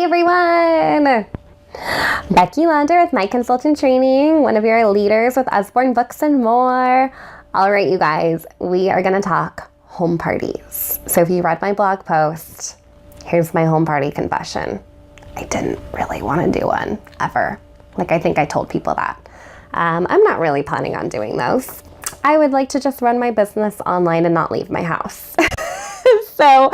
everyone! Becky Launder with myConsultant Training, one of your leaders with Usborne Books and more. All right, you guys, we are going to talk home parties. So if you read my blog post, here's my home party confession. I didn't really want to do one, ever. Like, I think I told people that. I'm not really planning on doing those. I would like to just run my business online and not leave my house. So,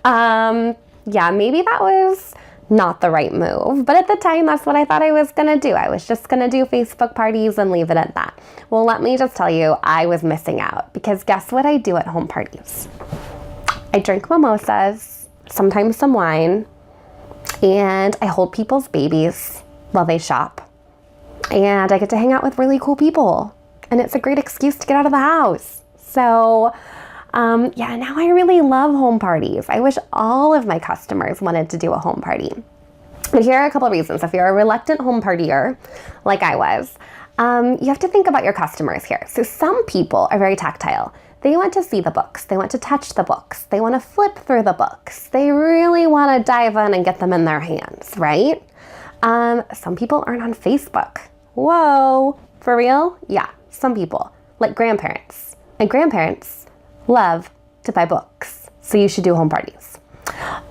yeah, maybe that was not the right move. But at the time, that's what I thought I was going to do. I was just going to do Facebook parties and leave it at that. Well, let me just tell you, I was missing out. Because guess what I do at home parties? I drink mimosas, sometimes some wine, and I hold people's babies while they shop. And I get to hang out with really cool people. And it's a great excuse to get out of the house. So, yeah, now I really love home parties. I wish all of my customers wanted to do a home party. But here are a couple of reasons. If you're a reluctant home partier, like I was, you have to think about your customers here. So some people are very tactile. They want to see the books. They want to touch the books. They want to flip through the books. They really want to dive in and get them in their hands, right? Some people aren't on Facebook. Whoa, for real? Yeah, some people, like grandparents. And grandparents love to buy books, so you should do home parties.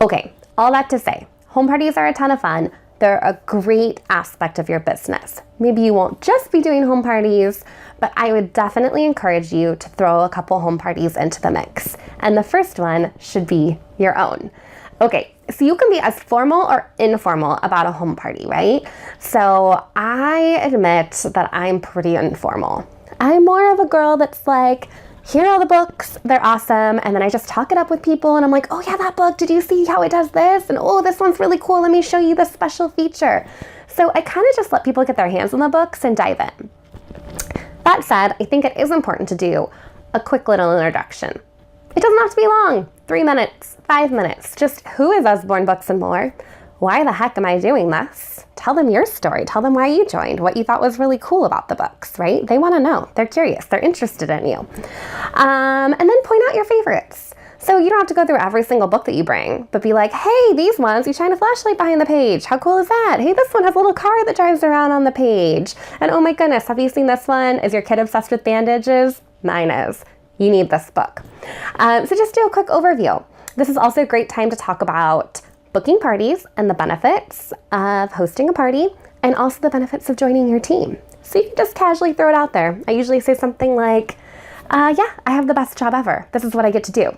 Okay, all that to say, home parties are a ton of fun. They're a great aspect of your business. Maybe you won't just be doing home parties, but I would definitely encourage you to throw a couple home parties into the mix. And the first one should be your own. Okay, so you can be as formal or informal about a home party, right? So I admit that I'm pretty informal. I'm more of a girl that's like, here are all the books, they're awesome, and then I just talk it up with people and I'm like, oh yeah, that book, did you see how it does this? And oh, this one's really cool, let me show you this special feature. So I kind of just let people get their hands on the books and dive in. That said, I think it is important to do a quick little introduction. It doesn't have to be long, 3 minutes, 5 minutes, just who is Usborne Books and More? Why the heck am I doing this? Tell them your story. Tell them why you joined, what you thought was really cool about the books, right? They want to know. They're curious. They're interested in you. And then point out your favorites. So you don't have to go through every single book that you bring, but be like, hey, these ones, you shine a flashlight behind the page. How cool is that? Hey, this one has a little car that drives around on the page. And oh my goodness, have you seen this one? Is your kid obsessed with bandages? Mine is. You need this book. So just do a quick overview. This is also a great time to talk about booking parties and the benefits of hosting a party and also the benefits of joining your team. So you can just casually throw it out there. I usually say something like, yeah, I have the best job ever. This is what I get to do.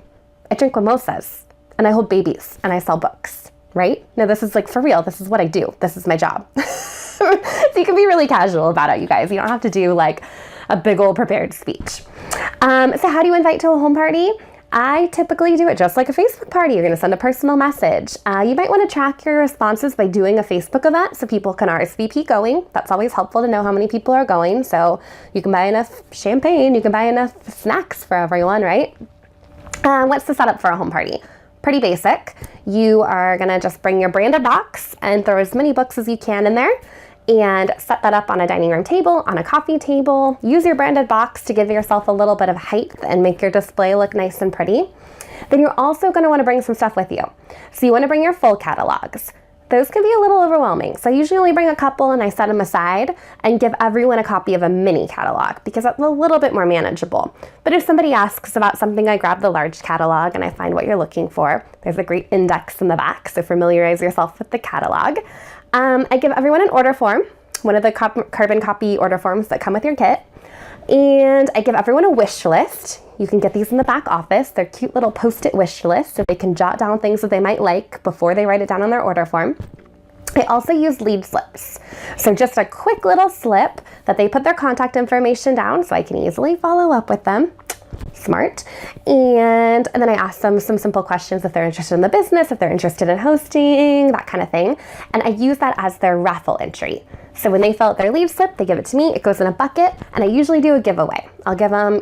I drink mimosas and I hold babies and I sell books, right? No, this is like for real. This is what I do. This is my job. So you can be really casual about it, you guys. You don't have to do like a big old prepared speech. So how do you invite to a home party? I typically do it just like a Facebook party. You're going to send a personal message. You might want to track your responses by doing a Facebook event so people can RSVP going. That's always helpful to know how many people are going. So you can buy enough champagne, you can buy enough snacks for everyone, right? What's the setup for a home party? Pretty basic. You are going to just bring your branded box and throw as many books as you can in there. And set that up on a dining room table, on a coffee table. Use your branded box to give yourself a little bit of height and make your display look nice and pretty. Then you're also going to want to bring some stuff with you. So you want to bring your full catalogs. Those can be a little overwhelming. So I usually only bring a couple and I set them aside and give everyone a copy of a mini catalog because that's a little bit more manageable. But if somebody asks about something, I grab the large catalog and I find what you're looking for. There's a great index in the back, so familiarize yourself with the catalog. I give everyone an order form, one of the carbon copy order forms that come with your kit. And I give everyone a wish list. You can get these in the back office. They're cute little post-it wish lists, so they can jot down things that they might like before they write it down on their order form. I also use lead slips. So just a quick little slip that they put their contact information down so I can easily follow up with them. Smart. And then I ask them some simple questions if they're interested in the business, if they're interested in hosting, that kind of thing. And I use that as their raffle entry. So when they fill out their lead slip, they give it to me, it goes in a bucket, and I usually do a giveaway. I'll give them,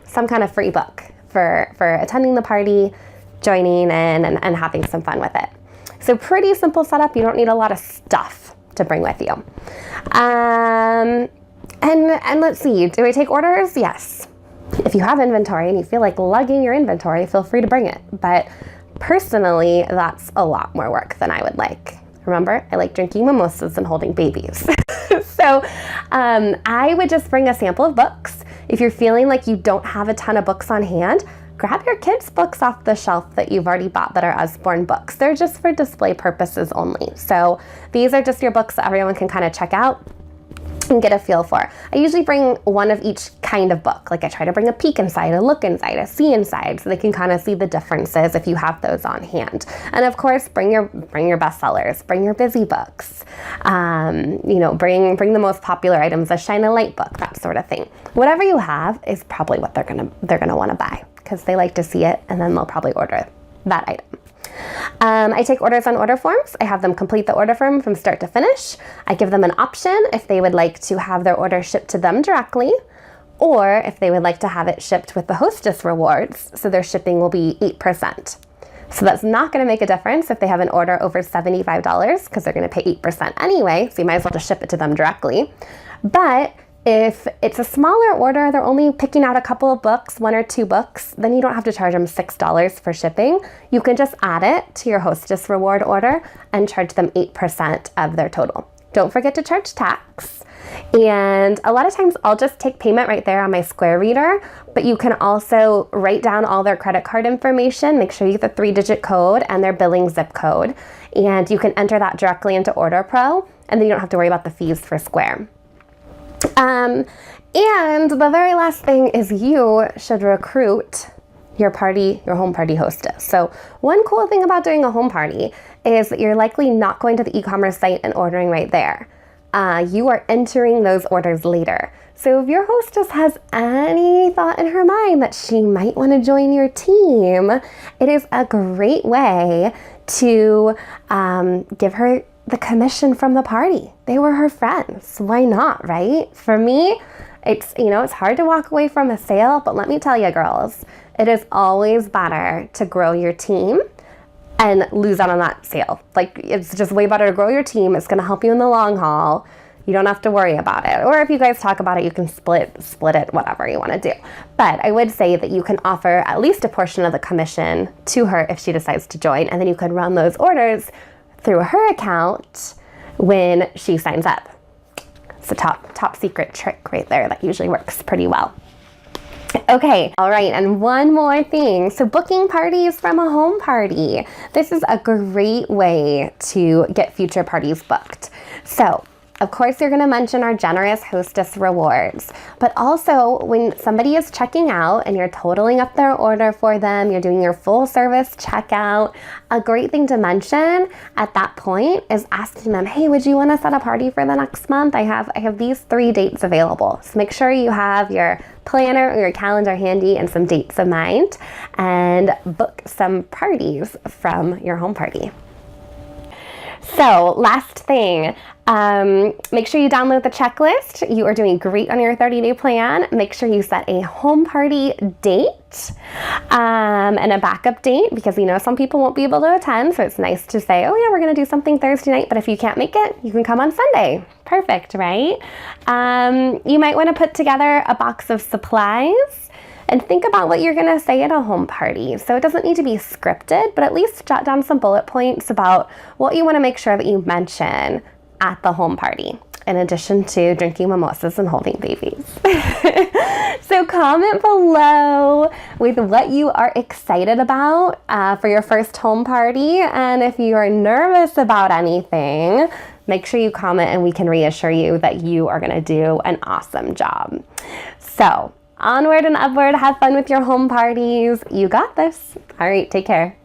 some kind of free book for attending the party, joining in, and having some fun with it. So pretty simple setup. You don't need a lot of stuff to bring with you. And let's see, do I take orders? Yes. If you have inventory and you feel like lugging your inventory, feel free to bring it. But personally, that's a lot more work than I would like. Remember, I like drinking mimosas and holding babies. So I would just bring a sample of books. If you're feeling like you don't have a ton of books on hand, grab your kids' books off the shelf that you've already bought that are Usborne books. They're just for display purposes only. So these are just your books that everyone can kind of check out and get a feel for. I usually bring one of each kind of book. Like I try to bring a peek inside, a look inside, a see inside, so they can kind of see the differences if you have those on hand. And of course, bring your bestsellers, bring your busy books. You know, bring the most popular items, a shine a light book, that sort of thing. Whatever you have is probably what they're gonna want to buy, because they like to see it, and then they'll probably order that item. I take orders on order forms. I have them complete the order form from start to finish. I give them an option if they would like to have their order shipped to them directly, or if they would like to have it shipped with the hostess rewards, so their shipping will be 8%. So that's not going to make a difference if they have an order over $75, because they're going to pay 8% anyway, so you might as well just ship it to them directly. But if it's a smaller order, they're only picking out a couple of books, 1 or 2 books, then you don't have to charge them $6 for shipping. You can just add it to your hostess reward order and charge them 8% of their total. Don't forget to charge tax. And a lot of times I'll just take payment right there on my Square reader, but you can also write down all their credit card information, make sure you get the 3-digit code and their billing zip code, and you can enter that directly into Order Pro, and then you don't have to worry about the fees for Square. And the very last thing is you should recruit your home party hostess. So one cool thing about doing a home party is that you're likely not going to the e-commerce site and ordering right there. You are entering those orders later. So if your hostess has any thought in her mind that she might want to join your team, it is a great way to give her the commission from the party. They were her friends. Why not, right? For me, it's hard to walk away from a sale, but let me tell you, girls, it is always better to grow your team and lose out on that sale. Like, it's just way better to grow your team. It's going to help you in the long haul. You don't have to worry about it. Or if you guys talk about it, you can split it, whatever you want to do. But I would say that you can offer at least a portion of the commission to her if she decides to join, and then you could run those orders through her account when she signs up. It's a top secret trick right there that usually works pretty well. Okay, all right, and one more thing. So booking parties from a home party. This is a great way to get future parties booked. So, of course, you're going to mention our generous hostess rewards, but also when somebody is checking out and you're totaling up their order for them, you're doing your full service checkout, a great thing to mention at that point is asking them, hey, would you want to set a party for the next month? I have these 3 dates available. So make sure you have your planner or your calendar handy and some dates in mind, and book some parties from your home party. So last thing, make sure you download the checklist. You are doing great on your 30-day plan. Make sure you set a home party date and a backup date, because some people won't be able to attend. So it's nice to say, oh yeah, we're going to do something Thursday night, but if you can't make it, you can come on Sunday. Perfect, right? You might want to put together a box of supplies and think about what you're going to say at a home party. So it doesn't need to be scripted, but at least jot down some bullet points about what you want to make sure that you mention at the home party, in addition to drinking mimosas and holding babies. So comment below with what you are excited about for your first home party. And if you are nervous about anything, make sure you comment and we can reassure you that you are going to do an awesome job. So onward and upward, have fun with your home parties. You got this. All right, take care.